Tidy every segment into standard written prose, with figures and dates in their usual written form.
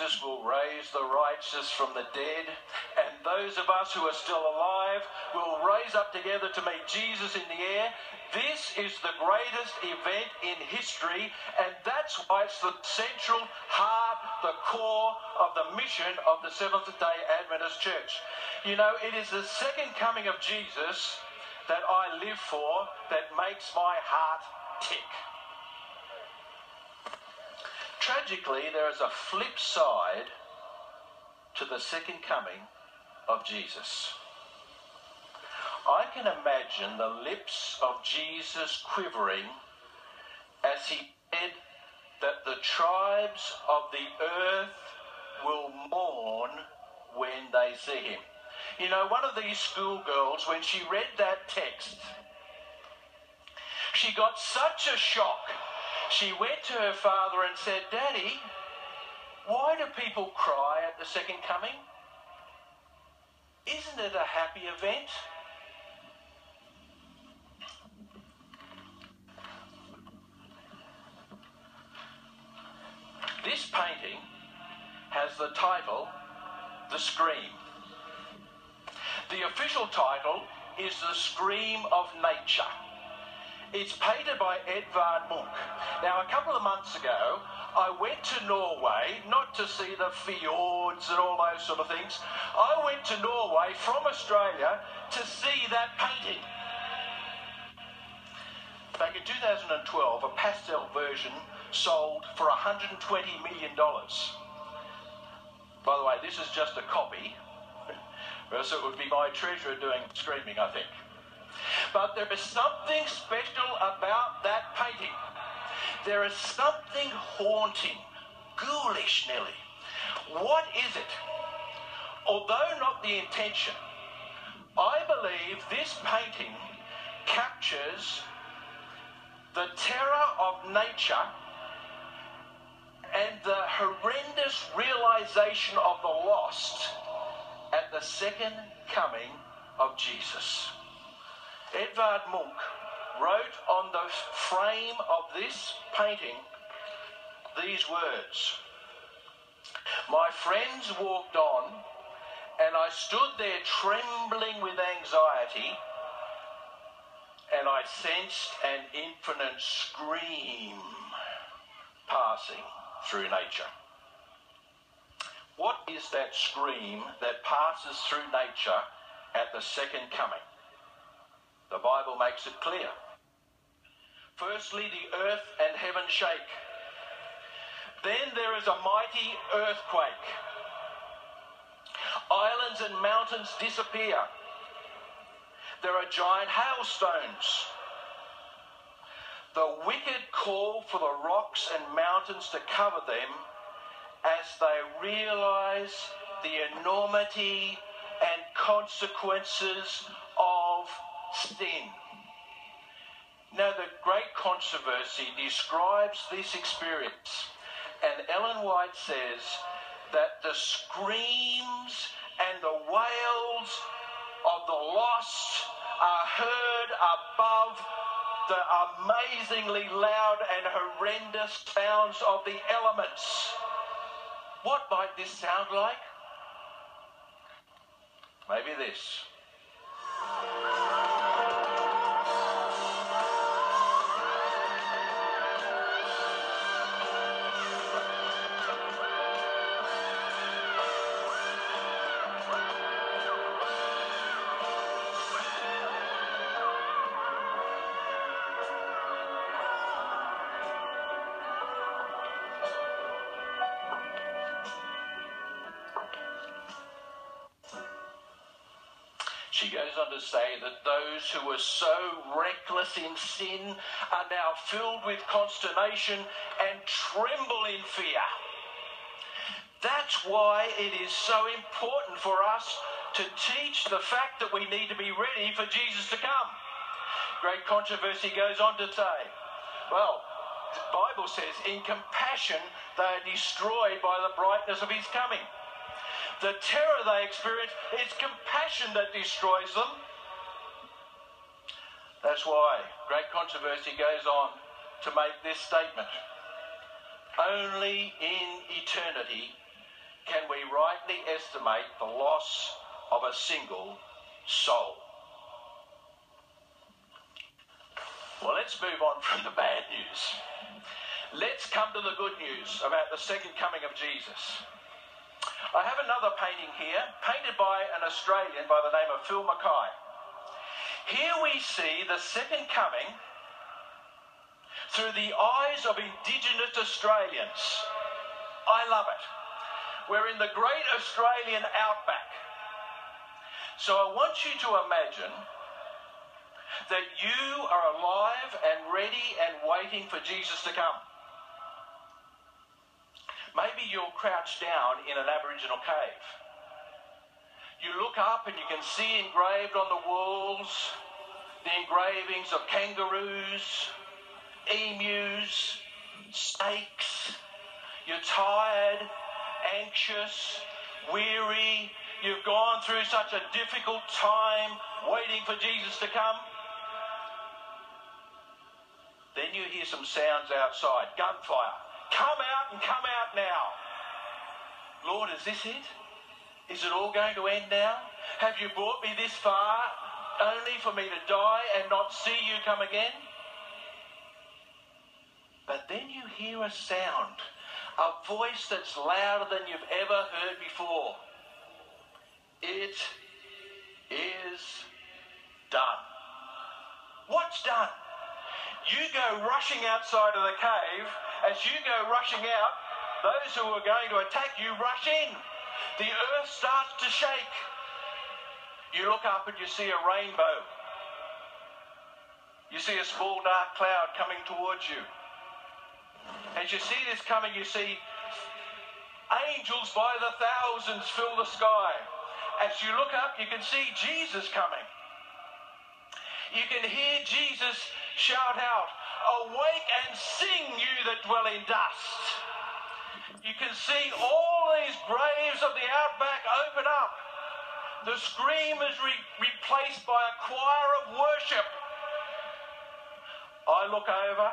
Jesus will raise the righteous from the dead, and those of us who are still alive will raise up together to meet Jesus in the air. This is the greatest event in history, and that's why it's the central heart, the core of the mission of the Seventh-day Adventist Church. You know, it is the second coming of Jesus that I live for that makes my heart tick. Tragically, there is a flip side to the second coming of Jesus. I can imagine the lips of Jesus quivering as he said that the tribes of the earth will mourn when they see him. You know, one of these schoolgirls, when she read that text, she got such a shock. She went to her father and said, "Daddy, why do people cry at the second coming? Isn't it a happy event?" This painting has the title, The Scream. The official title is The Scream of Nature. It's painted by Edvard Munch. Now, a couple of months ago, I went to Norway, not to see the fjords and all those sort of things. I went to Norway from Australia to see that painting. Back in 2012, a pastel version sold for $120 million. By the way, this is just a copy, or else it would be my treasurer doing screaming, I think. But there is something special about that painting. There is something haunting, ghoulish nearly. What is it? Although not the intention, I believe this painting captures the terror of nature and the horrendous realization of the lost at the second coming of Jesus. Edvard Munch wrote on the frame of this painting these words: "My friends walked on, and I stood there trembling with anxiety, and I sensed an infinite scream passing through nature." What is that scream that passes through nature at the second coming? The Bible makes it clear. Firstly, the earth and heaven shake. Then there is a mighty earthquake. Islands and mountains disappear. There are giant hailstones. The wicked call for the rocks and mountains to cover them as they realize the enormity and consequences of sin. Now, the Great Controversy describes this experience, and Ellen White says that the screams and the wails of the lost are heard above the amazingly loud and horrendous sounds of the elements. What might this sound like? Maybe this. She goes on to say that those who were so reckless in sin are now filled with consternation and tremble in fear. That's why it is so important for us to teach the fact that we need to be ready for Jesus to come. Great Controversy goes on to say, well, the Bible says, in compassion they are destroyed by the brightness of his coming. The terror they experience, it's compassion that destroys them. That's why Great Controversy goes on to make this statement. Only in eternity can we rightly estimate the loss of a single soul. Well, let's move on from the bad news. Let's come to the good news about the second coming of Jesus. I have another painting here, painted by an Australian by the name of Phil Mackay. Here we see the second coming through the eyes of Indigenous Australians. I love it. We're in the great Australian outback. So I want you to imagine that you are alive and ready and waiting for Jesus to come. Maybe you're crouched down in an Aboriginal cave. You look up and you can see engraved on the walls the engravings of kangaroos, emus, snakes. You're tired, anxious, weary. You've gone through such a difficult time waiting for Jesus to come. Then you hear some sounds outside, gunfire. Come out and come out now. Lord, is this it? Is it all going to end now? Have you brought me this far only for me to die and not see you come again? But then you hear a sound, a voice that's louder than you've ever heard before. It is done. What's done? You go rushing outside of the cave. As you go rushing out, those who are going to attack you rush in. The earth starts to shake. You look up and you see a rainbow. You see a small dark cloud coming towards you. As you see this coming, you see angels by the thousands fill the sky. As you look up, you can see Jesus coming. You can hear Jesus shout out, "Awake and sing, you that dwell in dust." You can see all these graves of the outback open up. The scream is replaced by a choir of worship. I look over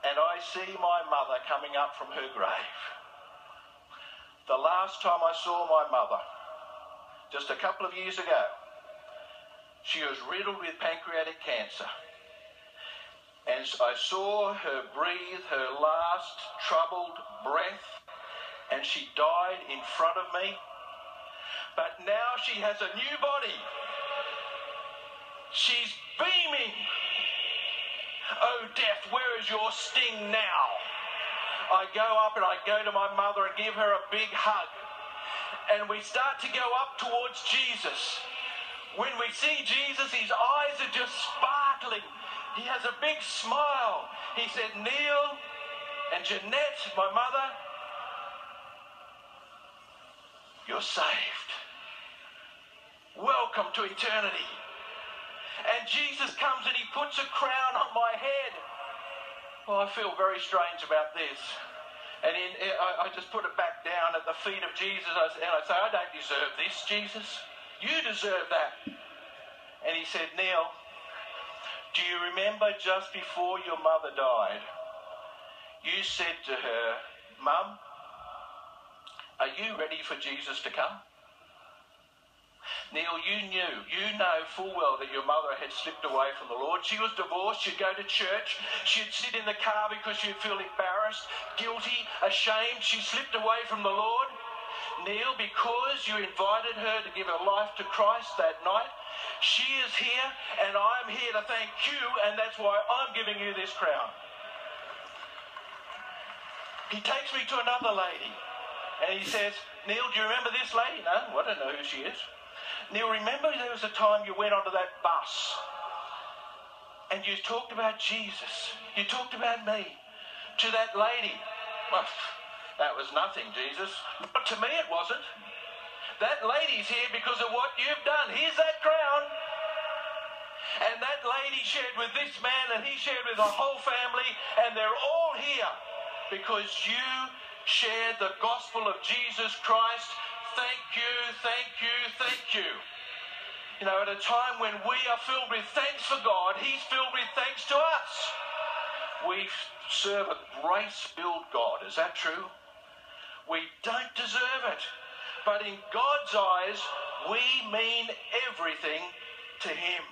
and I see my mother coming up from her grave. The last time I saw my mother, just a couple of years ago, she was riddled with pancreatic cancer. And I saw her breathe her last troubled breath, and she died in front of me. But now she has a new body. She's beaming. Oh, death, where is your sting now? I go up and I go to my mother and give her a big hug. And we start to go up towards Jesus. When we see Jesus, his eyes are just sparkling. He has a big smile. He said, "Neil and Jeanette, my mother, you're saved. Welcome to eternity." And Jesus comes and he puts a crown on my head. Well, I feel very strange about this. And I just put it back down at the feet of Jesus. And I say, "I don't deserve this, Jesus. You deserve that." And he said, "Neil, do you remember just before your mother died, you said to her, 'Mum, are you ready for Jesus to come?' Neil, you know full well that your mother had slipped away from the Lord. She was divorced. She'd go to church. She'd sit in the car because she'd feel embarrassed, guilty, ashamed. She slipped away from the Lord. Neil, because you invited her to give her life to Christ that night, she is here and I'm here to thank you, and that's why I'm giving you this crown." He takes me to another lady and he says, "Neil, do you remember this lady?" "No, I don't know who she is." "Neil, remember there was a time you went onto that bus and you talked about Jesus. You talked about me to that lady." "Well, that was nothing, Jesus." "But to me it wasn't. That lady's here because of what you've done. Here's that crown." And that lady shared with this man and he shared with the whole family, and they're all here because you shared the gospel of Jesus Christ. Thank you, thank you, thank you. You know, at a time when we are filled with thanks for God, he's filled with thanks to us. We serve a grace-filled God. Is that true? We don't deserve it. But in God's eyes, we mean everything to him.